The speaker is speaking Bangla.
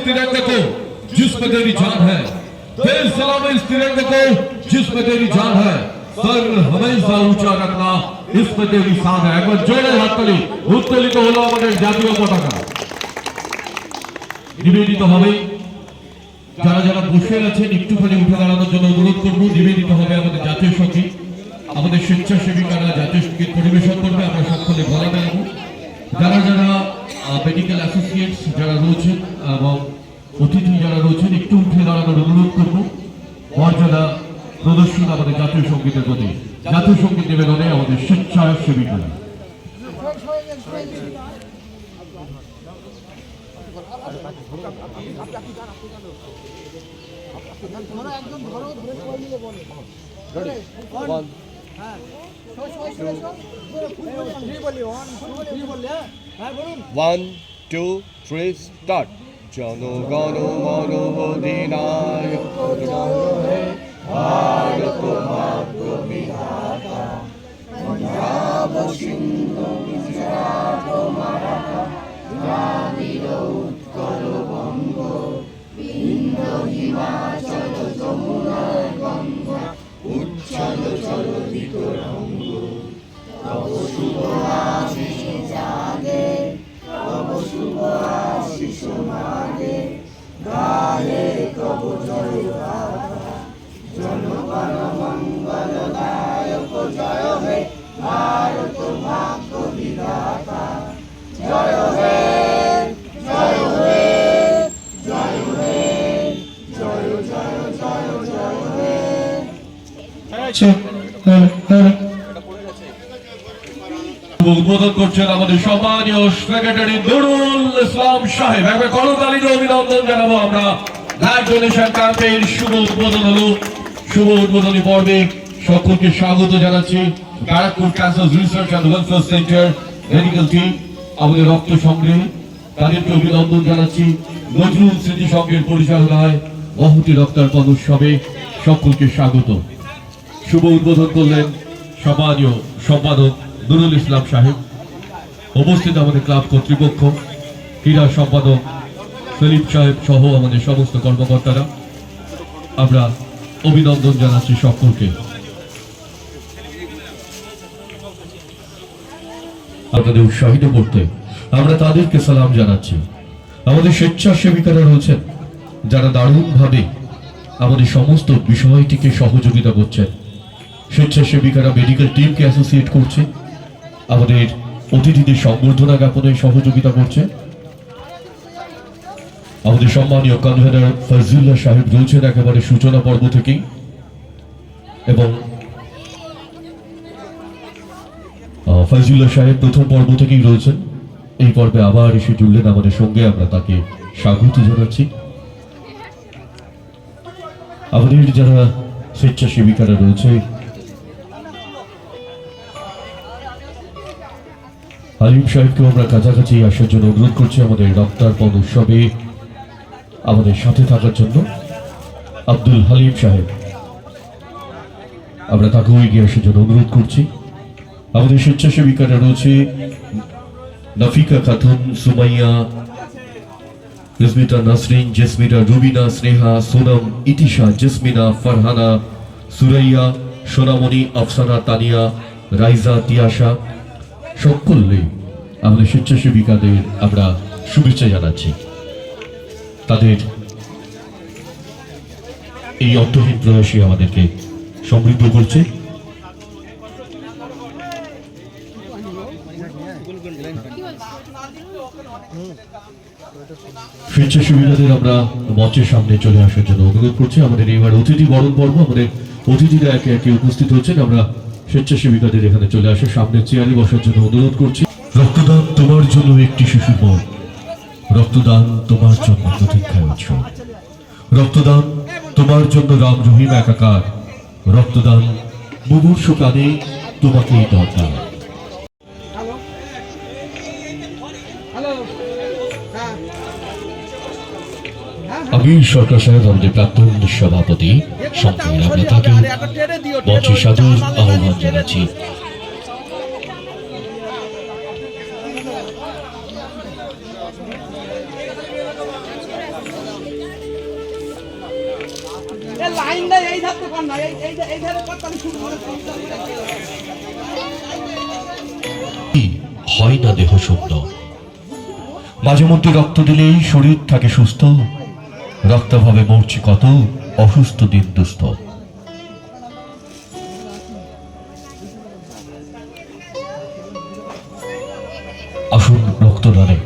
तिरंगे को जिसमें तेरी जान है, तेज सलामी इस तिरंगे को जिसमें तेरी जान है, सर हमेशा ऊंचा रखना इसमें तेरी शान है। एक बार जोड़े हाथ ताली उत्तोलित হলো আমাদের জাতীয় পতাকা। নিবেদিত হবে যারা যারা বসে আছেন একটুখানি উঠে দাঁড়ানোর জন্য অনুরোধ করব। নিবেদিত হবে আমাদের জাতীয় সঙ্গীত, আমাদের স্বেচ্ছাসেবিকারা জাতীয় সঙ্গীত পরিবেশন করবে, আমরা সকলে গলা দেবো। যারা যারা মেডিকেল অ্যাসোসিয়েটস যারা রয়েছেন এবং অতিথি যারা রয়েছেন একটু উঠে দাঁড়ানোর অনুরোধ করব। মর্যাদা প্রদর্শন আমাদের জাতীয় সঙ্গীতের প্রতি, জাতীয় সঙ্গীত নিবেদনে আমাদের স্বেচ্ছাসেবিকারা। One, two, three, start. জনগণ মন অধিনায়ক ভারত ভাগ্য বিধাতা, পঞ্জাব সিন্ধু গুজরাট মারাঠা, দ্রাবিড় উৎকল বঙ্গ, বিন্ধ্য হিমাচল যমুনা গঙ্গা, উচ্ছল চলতি তরঙ্গ, তব শুভ আশিস জাগে, তব শুভ আশিস মাগে, গাহে তব জয় গাথা, জনগণ মঙ্গল দায়ক জয় হে ভারত ভাগ্য বিধাতা, জয় হে জয় হে জয় হে জয় জয় জয় জয় হে। উদ্বোধন করছেন আমাদের সম্মানীয় সেক্রেটারি নুরুল ইসলাম সাহেব। একবার করতালির অভিনন্দন জানাবো আমরা। ব্লাড ডোনেশন ক্যাম্পেইন শুভ উদ্বোধন হলো। শুভ উদ্বোধনী পর্বে সকলকে স্বাগত জানাচ্ছি। Barrackpore cancer research and welfare centre medical team আমাদের রক্ত সংগ্রহে তাদেরকে অভিনন্দন জানাচ্ছি। নজরুল স্মৃতি সংঘের পরিচালনায় মহতি রক্তার্পণ উৎসবে সকলকে স্বাগত। শুভ উদ্বোধন করলেন সম্মানীয় সম্পাদক নুরুল ইসলাম সাহেব। উপস্থিত আমাদের ক্লাব কর্তৃপক্ষ, ক্রীড়া সম্পাদক ফিলিপ সাহেব সহ আমাদের সমস্ত কর্মকর্তারা, আমরা অভিনন্দন জানাচ্ছি সকলকে। আপনাদের উৎসাহিত করতে আমরা তাদেরকে সালাম জানাচ্ছি। আমাদের স্বেচ্ছাসেবিকারা রয়েছেন যারা দারুণভাবে আমাদের সমস্ত বিষয়টিকে সহযোগিতা করছেন। স্বেচ্ছাসেবিকারা মেডিকেল টিমকে অ্যাসোসিয়েট করছে, আমাদের অতিথিদের সংবর্ধনা জ্ঞাপনে সহযোগিতা করছে। আমাদের সম্মানীয় কনভেনার ফজলুল্লাহ সাহেব রয়েছেন একেবারে সূচনা পর্ব থেকেই, এবং ফজলুল্লাহ সাহেব প্রথম পর্ব থেকেই রয়েছেন। এই পর্বে আবার এসে জুড়লেন আমাদের সঙ্গে, আমরা তাকে স্বাগত জানাচ্ছি। আমাদের যারা স্বেচ্ছাসেবিকারা রয়েছে, হালিম সাহেবকে আমরা কাছাকাছি আসার জন্য অনুরোধ করছি আমাদের রক্তার্পণ উৎসবে আমাদের সাথে থাকার জন্য। আব্দুল হালিম সাহেব, আমরা তাকেও এগিয়ে আসার জন্য অনুরোধ করছি। আমাদের স্বেচ্ছাসেবিকারা রয়েছে নাফিকা খাতুন, সুমাইয়া, রিজমিতা নাসরিন, জেসমিনা, রুবিনা, স্নেহা, সোনম, ইতিশা, জেসমিনা, ফারহানা, সুরাইয়া, সোনামণি, আফসানা, তানিয়া, রাইজা, তিয়াশা, সকলে আমাদের স্বেচ্ছাসেবিকাদের আমরা শুভেচ্ছা জানাচ্ছি। তাদের এই অর্থহীন প্রয়াসই আমাদেরকে সমৃদ্ধ করছে। স্বেচ্ছাসেবিকাদের আমরা মঞ্চের সামনে চলে আসার জন্য অনুরোধ করছি। আমাদের এবার অতিথি বরণ পর্ব, আমাদের অতিথিরা একে একে উপস্থিত হচ্ছেন। আমরা স্বেচ্ছাসেবিকাদের এখানে চলে আসে সামনে চেয়ারে বসার জন্য অনুরোধ করছি। রক্তদান তোমার জন্য একটি শিশুর মন, রক্তদান তোমার জন্য প্রতীক্ষায় উৎসব, রক্তদান তোমার জন্য রাম রহিম একাকার, রক্তদান মুমূর্ষু প্রাণে তোমাকেই দরকার। আমির সরকার সাহেব আমাদের প্রাক্তন সভাপতি, সম্পূর্ণ আমরা তাকে মঞ্চে সাদর আহ্বান জানাচ্ছি। লাইনটা এই ধার তো কর না, এই ধারে কর, তাহলে শুরু করে। হয় না দেহ শূন্য, মাঝে মধ্যে রক্ত দিলেই শরীর থাকে সুস্থ, রক্তাভাবে মরছি কত অসুস্থ দিন দুস্থ। আসুন রক্তদানে